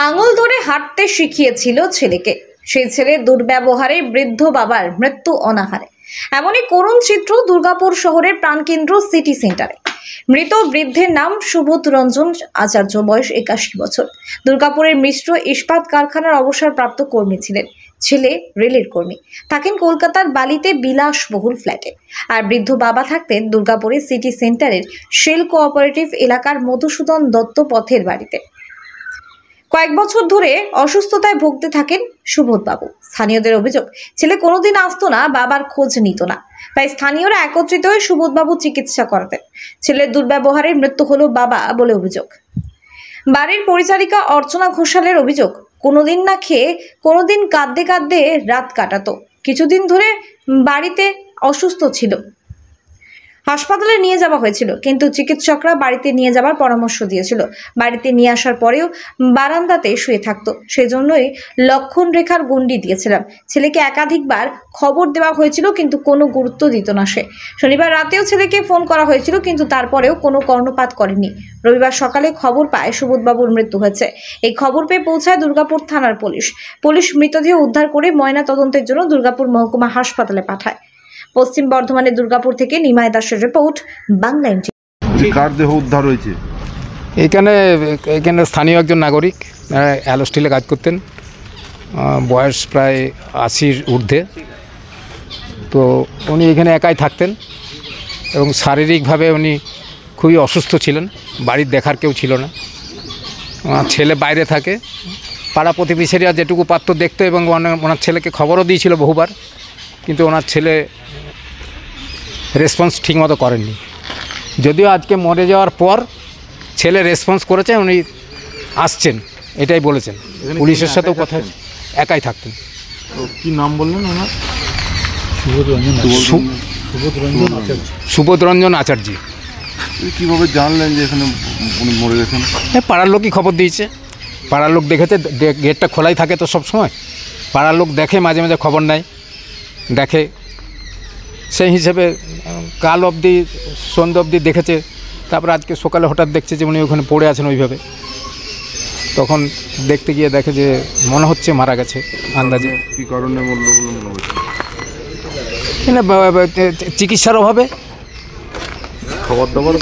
আঙুল ধরে হাঁটতে শিখিয়েছিল ছেলেকে, সেই ছেলের দুর্ব্যবহারে বৃদ্ধ বাবার মৃত্যু অনাহারে। এমনই করুণ চিত্র দুর্গাপুর শহরের প্রাণকেন্দ্র সিটি সেন্টারে। মৃত বৃদ্ধের নাম সুবোধ রঞ্জন আচার্য, বয়স 81 বছর। দুর্গাপুরের মিশ্র ইস্পাত কারখানার অবসরপ্রাপ্ত কর্মী ছিলেন। ছেলে রেলের কর্মী, থাকেন কলকাতার বালিতে বিলাসবহুল ফ্ল্যাটে। আর বৃদ্ধ বাবা থাকতেন দুর্গাপুরের সিটি সেন্টারের শেল কোঅপারেটিভ এলাকার মধুসূদন দত্ত পথের বাড়িতে। কয়েক বছর ধরে অসুস্থতায় ভুগতে থাকেন সুবোধ বাবু। স্থানীয়দের অভিযোগ, ছেলে কোনোদিন আসতো না, বাবার খোঁজ নিত না। তাই স্থানীয়রা একত্রিত হয়ে সুবোধ বাবু চিকিৎসা করাতেন। ছেলের দুর্ব্যবহারের মৃত্যু হলো বাবা বলে অভিযোগ। বাড়ির পরিচারিকা অর্চনা ঘোষালের অভিযোগ, কোনোদিন না খেয়ে কোনোদিন কাঁদতে কাঁদতে রাত কাটাতো। কিছুদিন ধরে বাড়িতে অসুস্থ ছিল, হাসপাতালে নিয়ে যাওয়া হয়েছিল, কিন্তু চিকিৎসকরা বাড়িতে নিয়ে যাবার পরামর্শ দিয়েছিল। বাড়িতে নিয়ে আসার পরেও বারান্দাতে শুয়ে থাকতো, সেজন্যই লক্ষণ রেখার গণ্ডি দিয়েছিলাম। ছেলেকে একাধিকবার খবর দেওয়া হয়েছিল, কিন্তু কোনো গুরুত্ব দিত না সে। শনিবার রাতেও ছেলেকে ফোন করা হয়েছিল, কিন্তু তারপরেও কোনো কর্ণপাত করেনি। রবিবার সকালে খবর পায় সুবোধবাবুর মৃত্যু হয়েছে। এই খবর পেয়ে পৌঁছায় দুর্গাপুর থানার পুলিশ মৃতদেহ উদ্ধার করে ময়না তদন্তের জন্য দুর্গাপুর মহকুমা হাসপাতালে পাঠায়। পশ্চিম বর্ধমানের দুর্গাপুর থেকে নিমাই দাসের রিপোর্ট, বাংলা এনটিভি। কার দেহ উদ্ধার হয়েছে? এখানে স্থানীয় একজন নাগরিক, অ্যালো স্টিলে কাজ করতেন, বয়স প্রায় 80-র ঊর্ধ্বে। তো উনি এখানে একাই থাকতেন এবং শারীরিকভাবে উনি খুবই অসুস্থ ছিলেন। বাড়ির দেখার কেউ ছিল না। ছেলে বাইরে থাকে, পাড়া প্রতিবেশীরা যেটুকু পারত দেখতো এবং ওনার ছেলেকে খবরও দিয়েছিল বহুবার, কিন্তু ওনার ছেলে রেসপন্স ঠিকমতো করেননি। যদিও আজকে মরে যাওয়ার পর ছেলে রেসপন্স করেছে, উনি আসছেন এটাই বলেছেন। পুলিশের সাথেও কথা, একাই থাকতেন। কি নাম বললেন ওনার? সুবোধ রঞ্জন আচার্য। কীভাবে জানলেন যে এখানে উনি মরে গেছেন? পাড়ার লোকই খবর দিয়েছে। পাড়ার লোক দেখেছে, গেটটা খোলাই থাকে তো সব সময়। পাড়ার লোক দেখে, মাঝে মাঝে খবর নেয়, দেখে। সেই হিসেবে কাল অবধি, সন্ধ্যা অবধি দেখেছে। তারপর আজকে সকালে হঠাৎ দেখছে যে উনি ওখানে পড়ে আছেন ওইভাবে। তখন দেখতে গিয়ে দেখে যে মনে হচ্ছে মারা গেছে আন্দাজে। কী কারণে মরল বলে মনে হচ্ছে? চিকিৎসার অভাবে,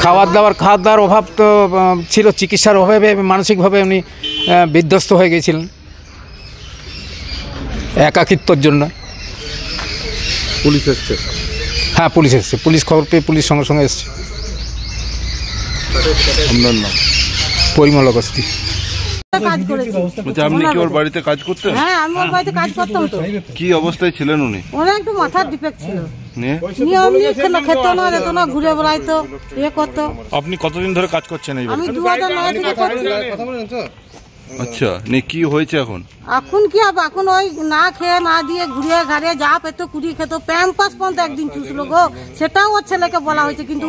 খাওয়ার দাওয়ার অভাব তো ছিল। চিকিৎসার অভাবে মানসিকভাবে উনি বিধ্বস্ত হয়ে গিয়েছিলেন একাকিত্বর জন্য। পুলিশ এসছে? হ্যাঁ, পুলিশ এসছে। পুলিশ খবর পেয়ে পুলিশ সঙ্গে সঙ্গে এসছে। আপনার নাম? পরিমল অগস্তি। আপনি কি ওর বাড়িতে কাজ করতেন? হ্যাঁ, আমি ওর বাড়িতে কাজ করতাম। তো কি অবস্থায় ছিলেন উনি? ওরা একটু মাথার ডিফেক্ট ছিল, খেত না, যেত না, ঘুরে বেড়াইতো, ইয়ে করতো। আপনি কতদিন ধরে কাজ করছেন? আমি 2009 থেকে করছি। আচ্ছা, কি হয়েছে এখন? এখন কি হবে? এখন ওই না খেয়ে না দিয়ে ঘুরিয়ে ঘাড়িয়ে যা পেতো কুড়ি খেত। প্যাম্পাস পর্যন্ত একদিন চুষলো গো, সেটাও ওর ছেলেকে বলা হয়েছে, কিন্তু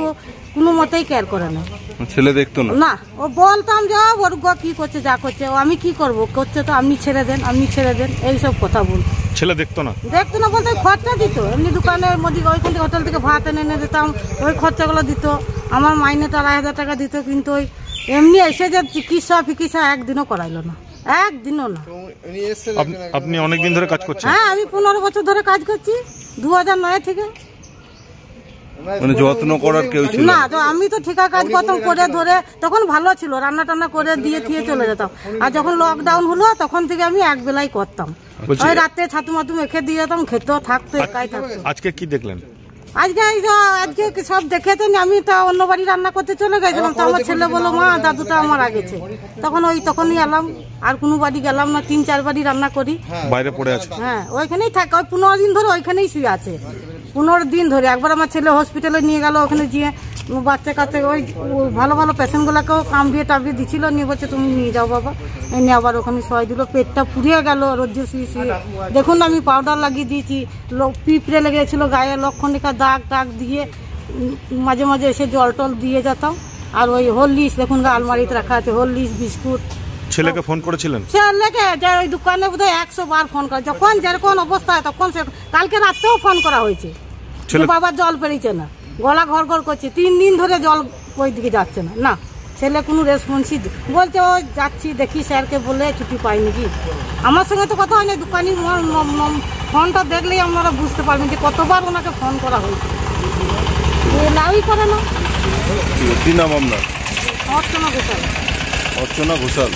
কোনো মতেই কেয়ার করে না। ছেলে দেখতো না? না, ও বলতাম যে ওর গো কি করছে, যা করছে, ও আমি কি করবো, করছে তো আপনি ছেড়ে দেন, এইসব কথা বল। ছেলে দেখতো না বলতে খরচা দিত। এমনি দোকানের মধ্যে ওইখান থেকে হোটেল থেকে ভাত এনে দিতাম, ওই খরচাগুলো দিত। আমার মাইনেটা 2,500 টাকা দিত, কিন্তু ওই এমনি এসে যে চিকিৎসা একদিনও করাইলো না, একদিনও না। আপনি অনেকদিন ধরে কাজ করছেন? হ্যাঁ, আমি 15 বছর ধরে কাজ করছি, 2009 থেকে। মানে যত্ন করার কেউ ছিল না? আমি তো ঠিকা কাজ করতাম করে ধরে, তখন ভালো ছিল, রান্না টান্না করে দিয়ে চলে যেতাম। আর যখন লকডাউন হলো তখন থেকে আমি এক বেলাই করতাম। ওই রাতে ছাতু মাতু মেখে দিয়ে যেতাম, খেতে থাকতো, একাই থাকতো। আজকে কি দেখলেন? আজকে সব দেখেছেন। আমি তো অন্য বাড়ি রান্না করতে চলে গেছিলাম, তো আমার ছেলে বললো মা দাদুটা আমার আগেছে। তখনই এলাম, আর কোনো বাড়ি গেলাম না। 3-4 বাড়ি রান্না করি, বাইরে পড়ে আছে। হ্যাঁ, ওইখানেই থাকে। ওই 15 দিন ধরে ওইখানেই শুয়ে আছে, 15 দিন ধরে। একবার আমার ছেলে হসপিটালে নিয়ে গেল, ওখানে গিয়ে বাচ্চা কাচ্চা ওই ভালো ভালো পেশেন্টগুলোকেও কামড়িয়ে টামড়িয়ে দিচ্ছিল, নিয়ে বলছে তুমি নিয়ে যাও বাবা। এনে আবার ওখানে শোয়াই দিল, পেটটা পুড়িয়ে গেল রোদ্রে শুয়ে। দেখুন আমি পাউডার লাগিয়ে দিয়েছি, পিঁপড়ে লেগেছিল গায়ে, লক্ষণ রেখা দাগ দিয়ে মাঝে মাঝে এসে জল টল দিয়ে যেতাম। আর ওই হরলিক্স দেখুন আলমারিতে রাখা আছে, হরলিক্স বিস্কুট। ছেলেকে ফোন করেছিলেন? ছেলেকে যে ওই দোকানে বোধহয় 100 বার ফোন করে, যখন যেরকম অবস্থা হয় তখন। কালকে রাতেও ফোন করা হয়েছে, বাবার জল পেরিয়েছে না, গলা ঘর করছে, 3 দিন ধরে জল ওই দিকে যাচ্ছে না। ছেলে কোনো রেসপন্সই বলছে ও যাচ্ছি দেখি স্যারকে বলে ছুটি পাইনি কি। আমার সঙ্গে তো কথা হয় না, দোকানি ফোনটা দেখলেই আপনারা বুঝতে পারবেন যে কতবার ওনাকে ফোন করা হয়েছে, লাউই করে না। কি নাম আপনার? অর্চনা ঘোষাল। অর্চনা ঘোষাল।